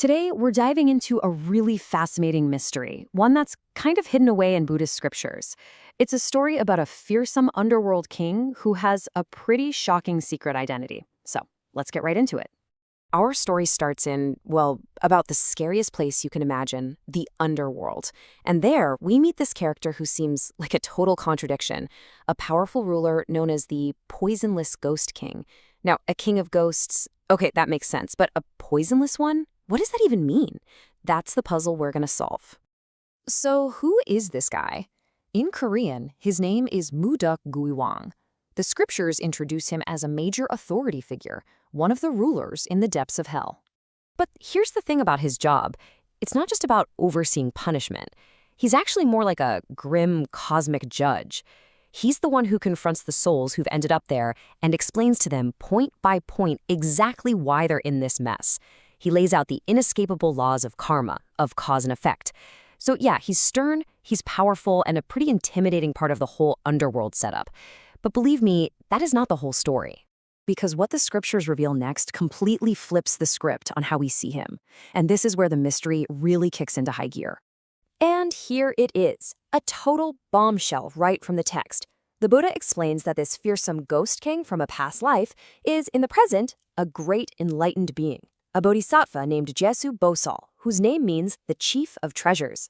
Today, we're diving into a really fascinating mystery, one that's kind of hidden away in Buddhist scriptures. It's a story about a fearsome underworld king who has a pretty shocking secret identity. So, let's get right into it. Our story starts in, well, about the scariest place you can imagine, the underworld. And there, we meet this character who seems like a total contradiction, a powerful ruler known as the poisonless ghost king. Now, a king of ghosts, okay, that makes sense, but a poisonless one? What does that even mean? That's the puzzle we're going to solve. So who is this guy? In Korean, his name is Muduk Guiwang. The scriptures introduce him as a major authority figure, one of the rulers in the depths of hell. But here's the thing about his job. It's not just about overseeing punishment. He's actually more like a grim cosmic judge. He's the one who confronts the souls who've ended up there and explains to them point by point exactly why they're in this mess. He lays out the inescapable laws of karma, of cause and effect. So yeah, he's stern, he's powerful, and a pretty intimidating part of the whole underworld setup. But believe me, that is not the whole story. Because what the scriptures reveal next completely flips the script on how we see him. And this is where the mystery really kicks into high gear. And here it is, a total bombshell right from the text. The Buddha explains that this fearsome ghost king from a past life is, in the present, a great enlightened being, a bodhisattva named Jesu Bosal, whose name means the chief of treasures.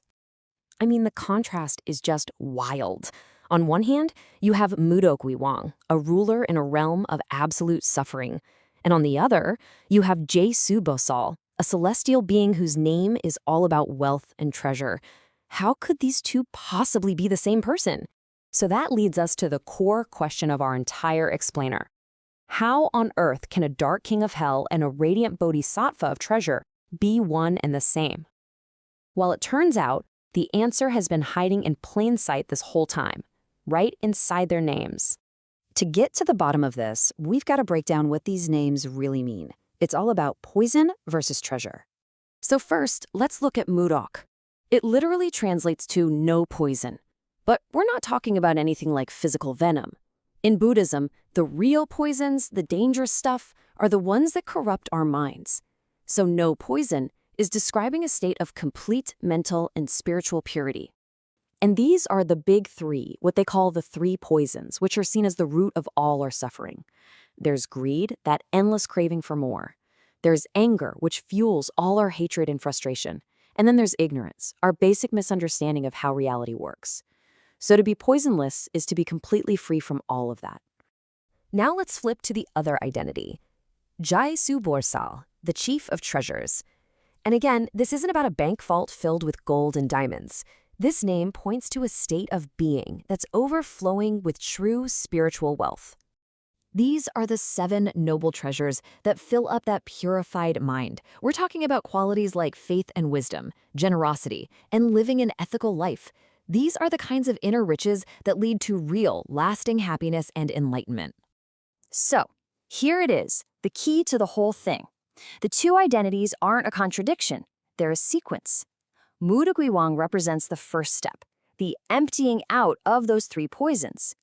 I mean, the contrast is just wild. On one hand, you have Mudok Guiwang, a ruler in a realm of absolute suffering. And on the other, you have Jesu Bosal, a celestial being whose name is all about wealth and treasure. How could these two possibly be the same person? So that leads us to the core question of our entire explainer. How on earth can a dark king of hell and a radiant bodhisattva of treasure be one and the same? Well, it turns out the answer has been hiding in plain sight this whole time, right inside their names. To get to the bottom of this, we've got to break down what these names really mean. It's all about poison versus treasure. So first, let's look at Mudok. It literally translates to no poison. But we're not talking about anything like physical venom. In Buddhism, the real poisons, the dangerous stuff, are the ones that corrupt our minds. So no poison is describing a state of complete mental and spiritual purity. And these are the big three, what they call the three poisons, which are seen as the root of all our suffering. There's greed, that endless craving for more. There's anger, which fuels all our hatred and frustration. And then there's ignorance, our basic misunderstanding of how reality works. So to be poisonless is to be completely free from all of that. Now let's flip to the other identity. Jesu Bosal, the chief of treasures. And again, this isn't about a bank vault filled with gold and diamonds. This name points to a state of being that's overflowing with true spiritual wealth. These are the 7 noble treasures that fill up that purified mind. We're talking about qualities like faith and wisdom, generosity, and living an ethical life. These are the kinds of inner riches that lead to real, lasting happiness and enlightenment. So, here it is, the key to the whole thing. The two identities aren't a contradiction, they're a sequence. Mudok Guiwang represents the first step, the emptying out of those 3 poisons.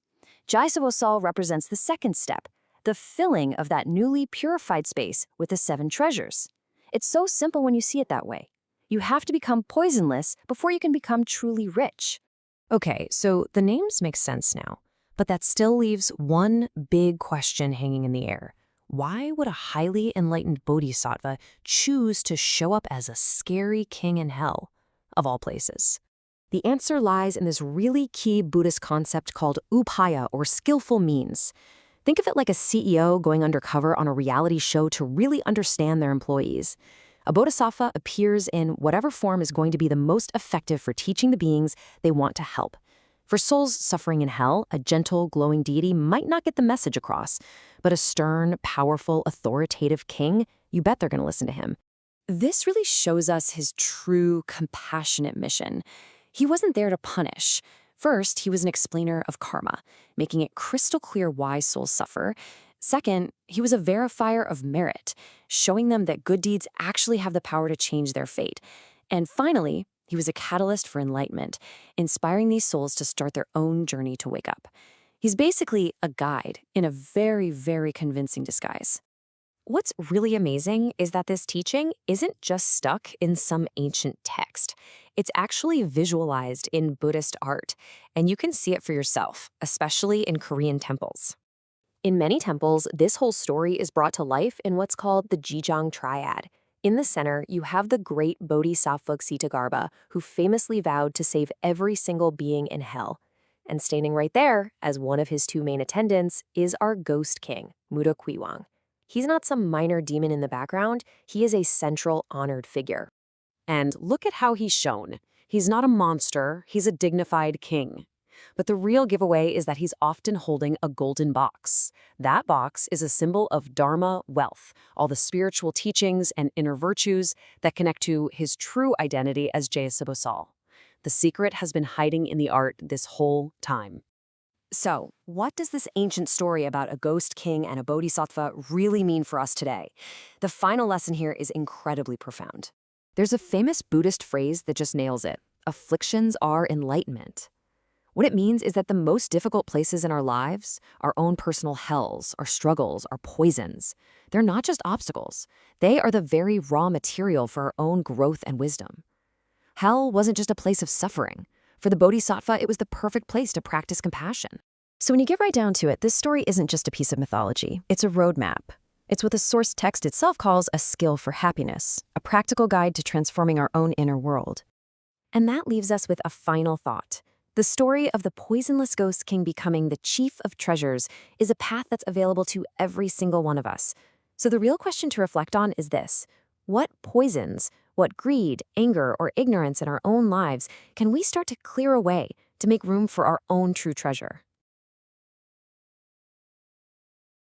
Jesu Bosal represents the second step, the filling of that newly purified space with the 7 treasures. It's so simple when you see it that way. You have to become poisonless before you can become truly rich. Okay, so the names make sense now, but that still leaves one big question hanging in the air. Why would a highly enlightened bodhisattva choose to show up as a scary king in hell, of all places? The answer lies in this really key Buddhist concept called upaya, or skillful means. Think of it like a CEO going undercover on a reality show to really understand their employees. A bodhisattva appears in whatever form is going to be the most effective for teaching the beings they want to help. For souls suffering in hell, a gentle, glowing deity might not get the message across, but a stern, powerful, authoritative king, you bet they're going to listen to him. This really shows us his true, compassionate mission. He wasn't there to punish. First, he was an explainer of karma, making it crystal clear why souls suffer. Second, he was a verifier of merit, showing them that good deeds actually have the power to change their fate. And finally, he was a catalyst for enlightenment, inspiring these souls to start their own journey to wake up. He's basically a guide in a very, very convincing disguise. What's really amazing is that this teaching isn't just stuck in some ancient text. It's actually visualized in Buddhist art, and you can see it for yourself, especially in Korean temples. In many temples, this whole story is brought to life in what's called the Jijang Triad. In the center, you have the great Bodhisattva Kṣitigarbha, who famously vowed to save every single being in hell. And standing right there, as one of his two main attendants, is our ghost king, Muda Kwiwang. He's not some minor demon in the background, he is a central, honored figure. And look at how he's shown. He's not a monster, he's a dignified king. But the real giveaway is that he's often holding a golden box. That box is a symbol of Dharma wealth, all the spiritual teachings and inner virtues that connect to his true identity as Jayasabosal. The secret has been hiding in the art this whole time. So, what does this ancient story about a ghost king and a bodhisattva really mean for us today? The final lesson here is incredibly profound. There's a famous Buddhist phrase that just nails it. Afflictions are enlightenment. What it means is that the most difficult places in our lives, our own personal hells, our struggles, our poisons, they're not just obstacles. They are the very raw material for our own growth and wisdom. Hell wasn't just a place of suffering. For the bodhisattva, it was the perfect place to practice compassion. So when you get right down to it, this story isn't just a piece of mythology. It's a roadmap. It's what the source text itself calls a skill for happiness, a practical guide to transforming our own inner world. And that leaves us with a final thought. The story of the poisonless ghost king becoming the chief of treasures is a path that's available to every single one of us. So the real question to reflect on is this: what poisons, what greed, anger, or ignorance in our own lives can we start to clear away to make room for our own true treasure?